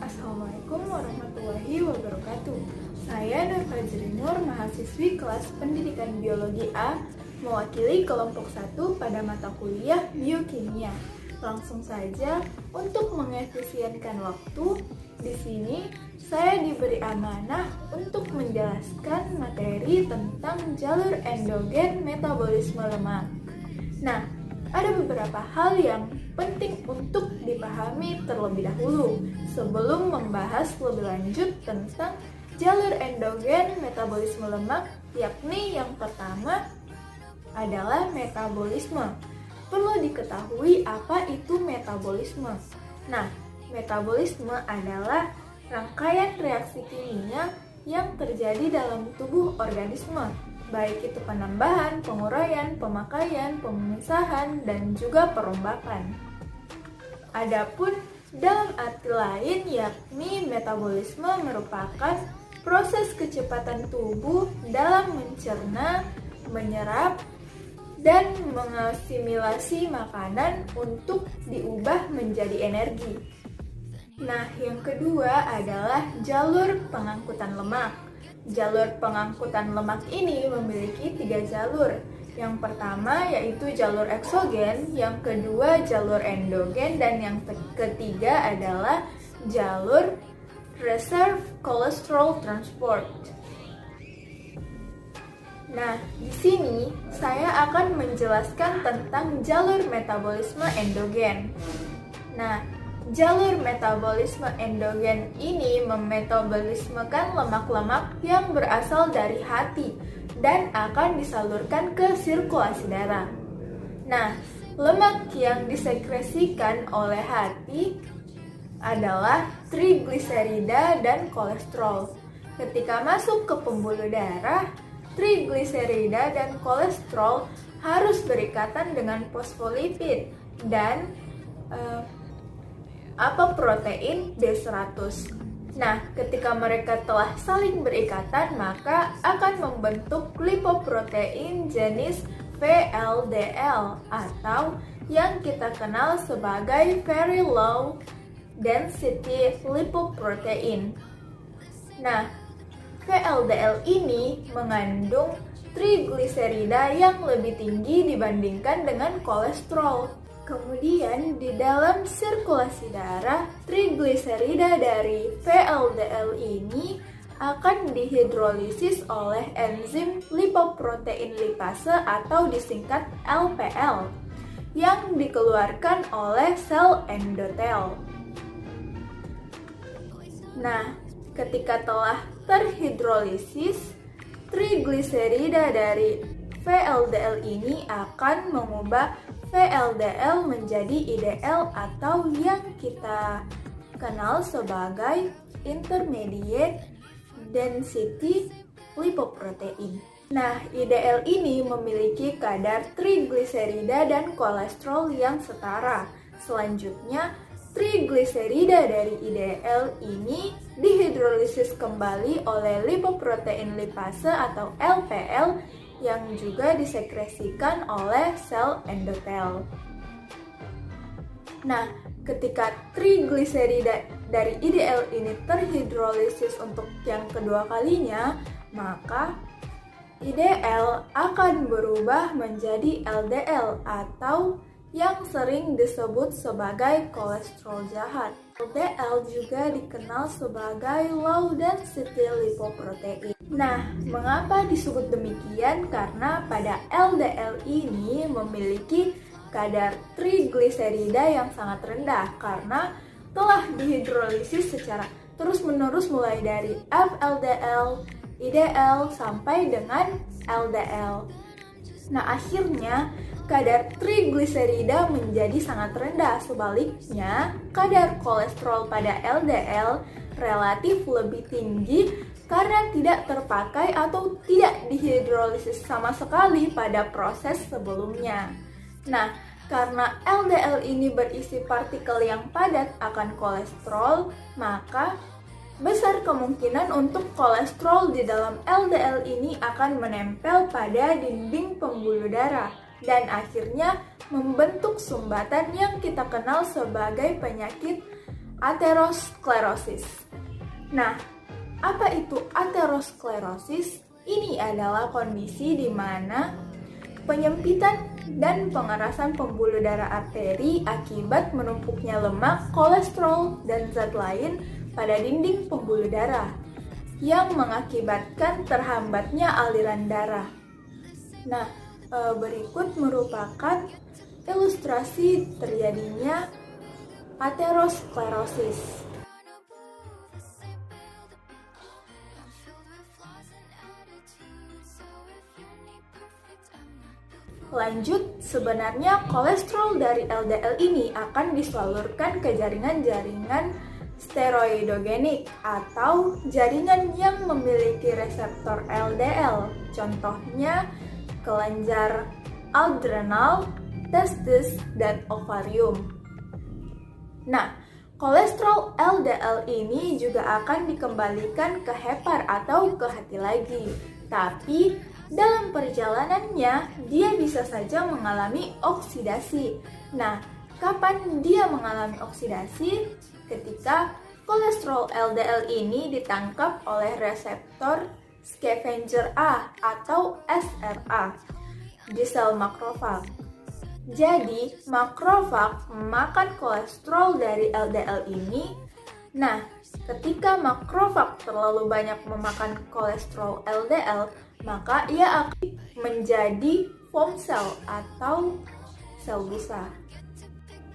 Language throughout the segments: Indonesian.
Assalamualaikum warahmatullahi wabarakatuh. Saya Nur Fajri Nur, mahasiswi kelas Pendidikan Biologi A, mewakili kelompok 1 pada mata kuliah Biokimia. Langsung saja untuk mengefisienkan waktu, di sini saya diberi amanah untuk menjelaskan materi tentang jalur endogen metabolisme lemak. Nah, ada beberapa hal yang penting untuk dipahami terlebih dahulu sebelum membahas lebih lanjut tentang jalur endogen metabolisme lemak, yakni yang pertama adalah metabolisme. Perlu diketahui apa itu metabolisme. Nah, metabolisme adalah rangkaian reaksi kimia yang terjadi dalam tubuh organisme, baik itu penambahan, penguraian, pemakaian, pemisahan, dan juga perombakan. Adapun dalam arti lain, yakni metabolisme merupakan proses kecepatan tubuh dalam mencerna, menyerap, dan mengasimilasi makanan untuk diubah menjadi energi. Nah, yang kedua adalah jalur pengangkutan lemak. Jalur pengangkutan lemak ini memiliki 3 jalur. Yang pertama yaitu jalur eksogen, yang kedua jalur endogen, dan yang ketiga adalah jalur reserve cholesterol transport. Nah, di sini saya akan menjelaskan tentang jalur metabolisme endogen. Nah, jalur metabolisme endogen ini memetabolismekan lemak-lemak yang berasal dari hati dan akan disalurkan ke sirkulasi darah. Nah, lemak yang disekresikan oleh hati adalah trigliserida dan kolesterol. Ketika masuk ke pembuluh darah, trigliserida dan kolesterol harus berikatan dengan fosfolipid dan protein B100. Nah, ketika mereka telah saling berikatan, maka akan membentuk lipoprotein jenis VLDL atau yang kita kenal sebagai very low density lipoprotein. Nah, VLDL ini mengandung trigliserida yang lebih tinggi dibandingkan dengan kolesterol. Kemudian di dalam sirkulasi darah, trigliserida dari VLDL ini akan dihidrolisis oleh enzim lipoprotein lipase atau disingkat LPL yang dikeluarkan oleh sel endotel. Nah, ketika telah terhidrolisis, trigliserida dari VLDL ini akan mengubah VLDL menjadi IDL atau yang kita kenal sebagai intermediate density lipoprotein. Nah, IDL ini memiliki kadar trigliserida dan kolesterol yang setara. Selanjutnya, trigliserida dari IDL ini dihidrolisis kembali oleh lipoprotein lipase atau LPL yang juga disekresikan oleh sel endotel. Nah, ketika trigliserida dari IDL ini terhidrolisis untuk yang kedua kalinya, maka IDL akan berubah menjadi LDL atau yang sering disebut sebagai kolesterol jahat. LDL juga dikenal sebagai low density lipoprotein. Nah, mengapa disebut demikian? Karena pada LDL ini memiliki kadar trigliserida yang sangat rendah karena telah dihidrolisis secara terus-menerus mulai dari FLDL, IDL, sampai dengan LDL. Nah, akhirnya kadar trigliserida menjadi sangat rendah. Sebaliknya, kadar kolesterol pada LDL relatif lebih tinggi karena tidak terpakai atau tidak dihidrolisis sama sekali pada proses sebelumnya. Nah, karena LDL ini berisi partikel yang padat akan kolesterol, maka besar kemungkinan untuk kolesterol di dalam LDL ini akan menempel pada dinding pembuluh darah dan akhirnya membentuk sumbatan yang kita kenal sebagai penyakit aterosklerosis. Nah, apa itu aterosklerosis? Ini adalah kondisi di mana penyempitan dan pengerasan pembuluh darah arteri akibat menumpuknya lemak, kolesterol, dan zat lain pada dinding pembuluh darah yang mengakibatkan terhambatnya aliran darah. Nah, berikut merupakan ilustrasi terjadinya aterosklerosis. Lanjut, sebenarnya kolesterol dari LDL ini akan disalurkan ke jaringan-jaringan steroidogenik atau jaringan yang memiliki reseptor LDL. Contohnya kelenjar adrenal, testis, dan ovarium. Nah, kolesterol LDL ini juga akan dikembalikan ke hepar atau ke hati lagi. Tapi dalam perjalanannya, dia bisa saja mengalami oksidasi. Nah, kapan dia mengalami oksidasi? Ketika kolesterol LDL ini ditangkap oleh reseptor scavenger A atau SRA di sel makrofag. Jadi, makrofag memakan kolesterol dari LDL ini. Nah, ketika makrofag terlalu banyak memakan kolesterol LDL, maka ia akan menjadi foam cell atau sel busa.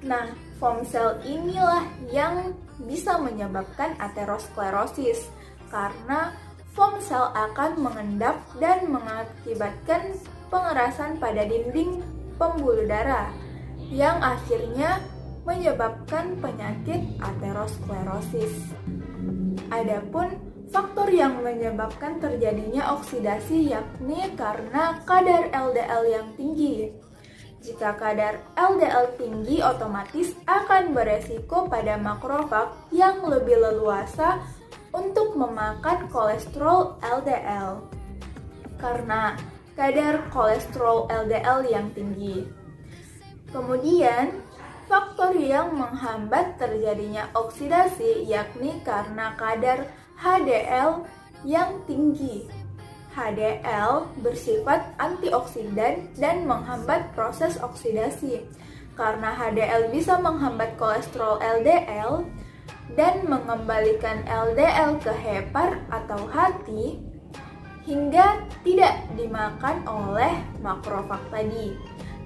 Nah, foam cell inilah yang bisa menyebabkan aterosklerosis karena foam cell akan mengendap dan mengakibatkan pengerasan pada dinding pembuluh darah yang akhirnya menyebabkan penyakit aterosklerosis. Adapun faktor yang menyebabkan terjadinya oksidasi yakni karena kadar LDL yang tinggi. Jika kadar LDL tinggi, otomatis akan beresiko pada makrofag yang lebih leluasa untuk memakan kolesterol LDL karena kadar kolesterol LDL yang tinggi. Kemudian, faktor yang menghambat terjadinya oksidasi yakni karena kadar HDL yang tinggi. HDL bersifat antioksidan dan menghambat proses oksidasi. Karena HDL bisa menghambat kolesterol LDL dan mengembalikan LDL ke hepar atau hati hingga tidak dimakan oleh makrofag tadi.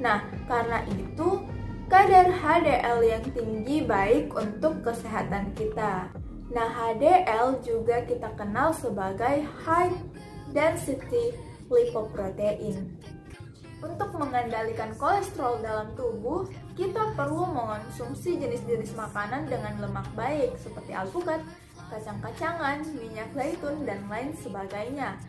Nah, karena itu kadar HDL yang tinggi baik untuk kesehatan kita. Nah, HDL juga kita kenal sebagai high density lipoprotein. Untuk mengendalikan kolesterol dalam tubuh, kita perlu mengonsumsi jenis-jenis makanan dengan lemak baik seperti alpukat, kacang-kacangan, minyak zaitun, dan lain sebagainya.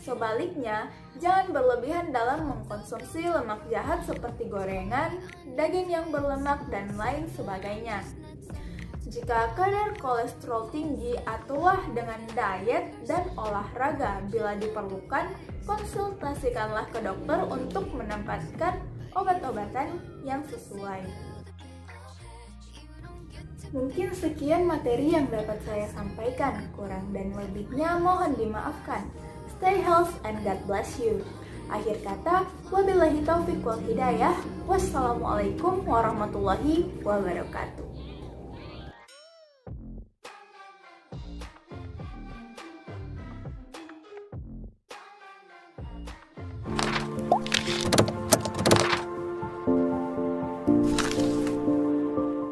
Sebaliknya, jangan berlebihan dalam mengkonsumsi lemak jahat seperti gorengan, daging yang berlemak, dan lain sebagainya. Jika kadar kolesterol tinggi, atulah dengan diet dan olahraga. Bila diperlukan, konsultasikanlah ke dokter untuk mendapatkan obat-obatan yang sesuai. Mungkin sekian materi yang dapat saya sampaikan. Kurang dan lebihnya mohon dimaafkan. Stay healthy and God bless you. Akhir kata, wabillahi taufiq wal hidayah. Wassalamualaikum warahmatullahi wabarakatuh.